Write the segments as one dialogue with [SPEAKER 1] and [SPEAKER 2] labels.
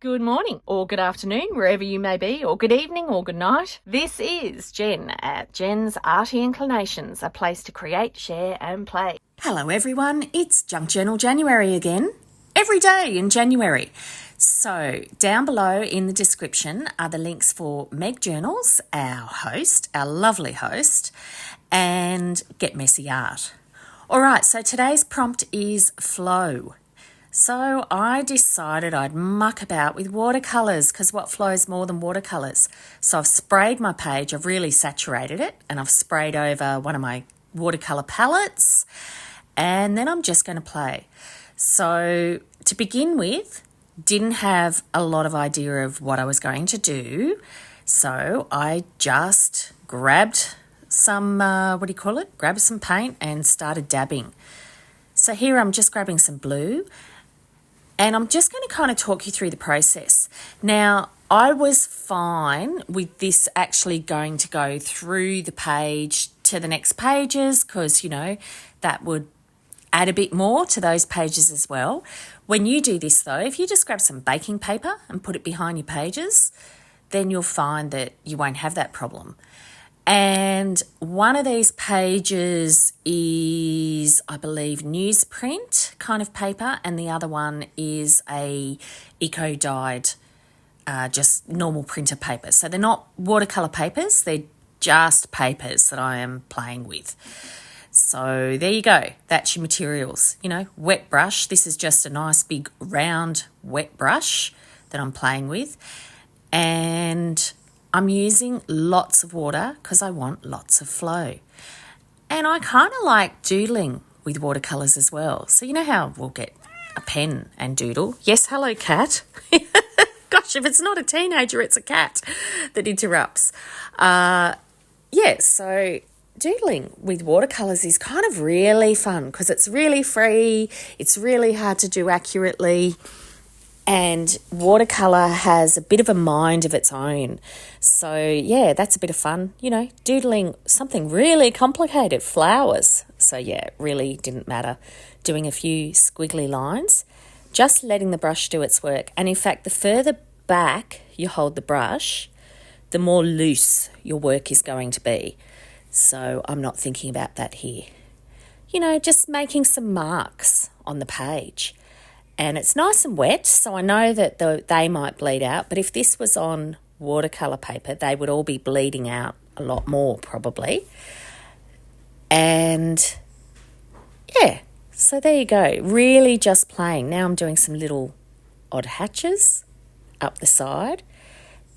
[SPEAKER 1] Good morning, or good afternoon, wherever you may be, or good evening, or good night. This is Jen at JensArtyInclinations, a place to create, share, and play.
[SPEAKER 2] Hello everyone, it's Junk Journal January again. Every day in January. So down below in the description are the links for Meg Journals, our host, our lovely host, and Get Messy Art. All right, so today's prompt is flow. So I decided I'd muck about with watercolours because what flows more than watercolours? So I've sprayed my page, I've really saturated it, and I've sprayed over one of my watercolour palettes, and then I'm just going to play. So to begin with, didn't have a lot of idea of what I was going to do, so I just grabbed some, grabbed some paint and started dabbing. So here I'm just grabbing some blue, and I'm just going to kind of talk you through the process. Now, I was fine with this actually going to go through the page to the next pages because, that would add a bit more to those pages as well. When you do this though, if you just grab some baking paper and put it behind your pages, then you'll find that you won't have that problem. And one of these pages is, I believe, newsprint kind of paper, and the other one is a eco-dyed, just normal printer paper. So they're not watercolour papers, they're just papers that I am playing with. So there you go, that's your materials. Wet brush, this is just a nice big round wet brush that I'm playing with. And I'm using lots of water because I want lots of flow. And I kind of like doodling with watercolours as well. So you know how we'll get a pen and doodle? Yes, hello cat. Gosh, if it's not a teenager, it's a cat that interrupts. So doodling with watercolours is kind of really fun because it's really free, it's really hard to do accurately, and watercolour has a bit of a mind of its own. So yeah, that's a bit of fun, doodling something really complicated, flowers. So yeah, it really didn't matter doing a few squiggly lines, just letting the brush do its work. And in fact, the further back you hold the brush, the more loose your work is going to be. So I'm not thinking about that here. Just making some marks on the page. And it's nice and wet, so I know that they might bleed out. But if this was on watercolour paper, they would all be bleeding out a lot more probably. And yeah, so there you go. Really just playing. Now I'm doing some little odd hatches up the side.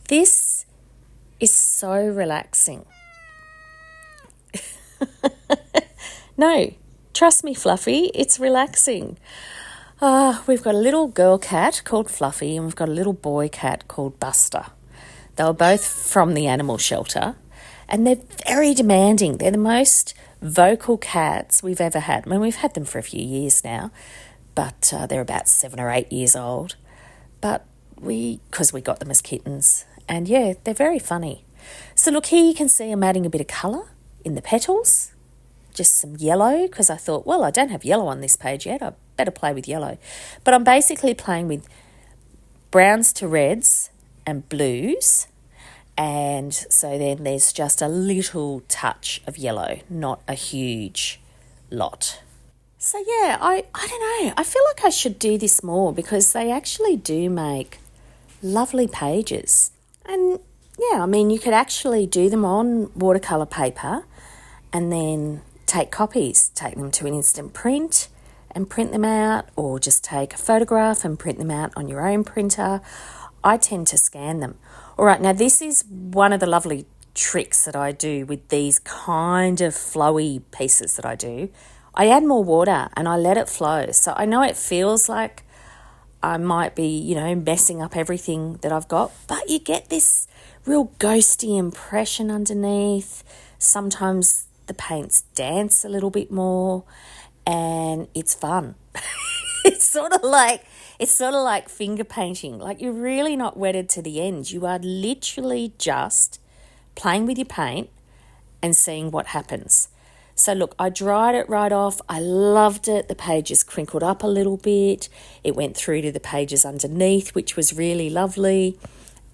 [SPEAKER 2] This is so relaxing. No, trust me, Fluffy, it's relaxing. We've got a little girl cat called Fluffy and we've got a little boy cat called Buster. They were both from the animal shelter and they're very demanding. They're the most vocal cats we've ever had. We've had them for a few years now, but they're about 7 or 8 years old. But because we got them as kittens, and yeah, they're very funny. So look, here you can see I'm adding a bit of colour in the petals, just some yellow, because I thought, well, I don't have yellow on this page yet, I better play with yellow. But I'm basically playing with browns to reds and blues, and so then there's just a little touch of yellow, not a huge lot. So yeah, I don't know, I feel like I should do this more because they actually do make lovely pages. And yeah, you could actually do them on watercolour paper and then take copies, take them to an instant print and print them out, or just take a photograph and print them out on your own printer. I tend to scan them. All right, now this is one of the lovely tricks that I do with these kind of flowy pieces that I do. I add more water and I let it flow. So I know it feels like I might be, messing up everything that I've got, but you get this real ghosty impression underneath. Sometimes the paints dance a little bit more and it's fun. It's sort of like finger painting. Like you're really not wedded to the end. You are literally just playing with your paint and seeing what happens. So look, I dried it right off. I loved it. The pages crinkled up a little bit. It went through to the pages underneath, which was really lovely.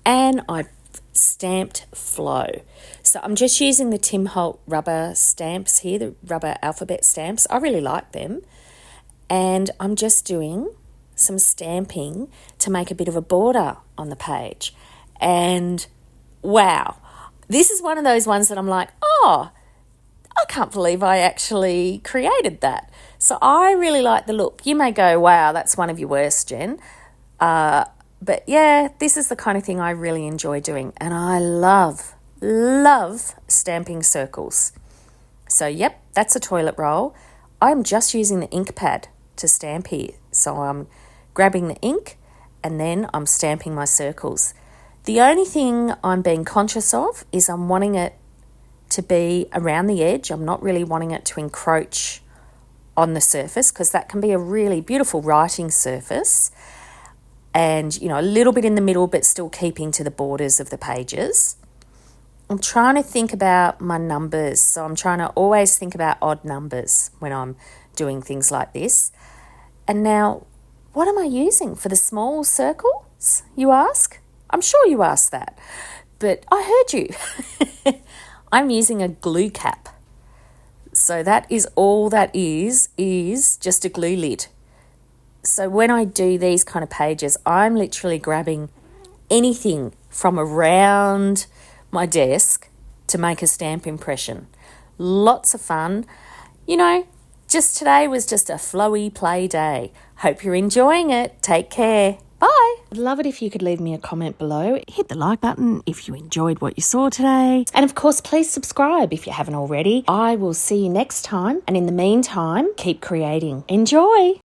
[SPEAKER 2] And I stamped flow. So I'm just using the Tim Holt rubber stamps here, the rubber alphabet stamps. I really like them. And I'm just doing some stamping to make a bit of a border on the page. And wow, this is one of those ones that I'm like, oh, I can't believe I actually created that. So I really like the look. You may go, wow, that's one of your worst, Jen. But yeah, this is the kind of thing I really enjoy doing. And I love stamping circles. So yep, that's a toilet roll. I'm just using the ink pad to stamp here. So I'm grabbing the ink and then I'm stamping my circles. The only thing I'm being conscious of is I'm wanting it to be around the edge. I'm not really wanting it to encroach on the surface, because that can be a really beautiful writing surface. And, you know, a little bit in the middle, but still keeping to the borders of the pages. I'm trying to think about my numbers. So I'm trying to always think about odd numbers when I'm doing things like this. And now, what am I using for the small circles, you ask? I'm sure you asked that, but I heard you. I'm using a glue cap. So that is all that is just a glue lid. So when I do these kind of pages, I'm literally grabbing anything from around my desk to make a stamp impression. Lots of fun. You know, just today was just a flowy play day. Hope you're enjoying it. Take care. Bye. I'd love it if you could leave me a comment below. Hit the like button if you enjoyed what you saw today. And of course, please subscribe if you haven't already. I will see you next time. And in the meantime, keep creating. Enjoy.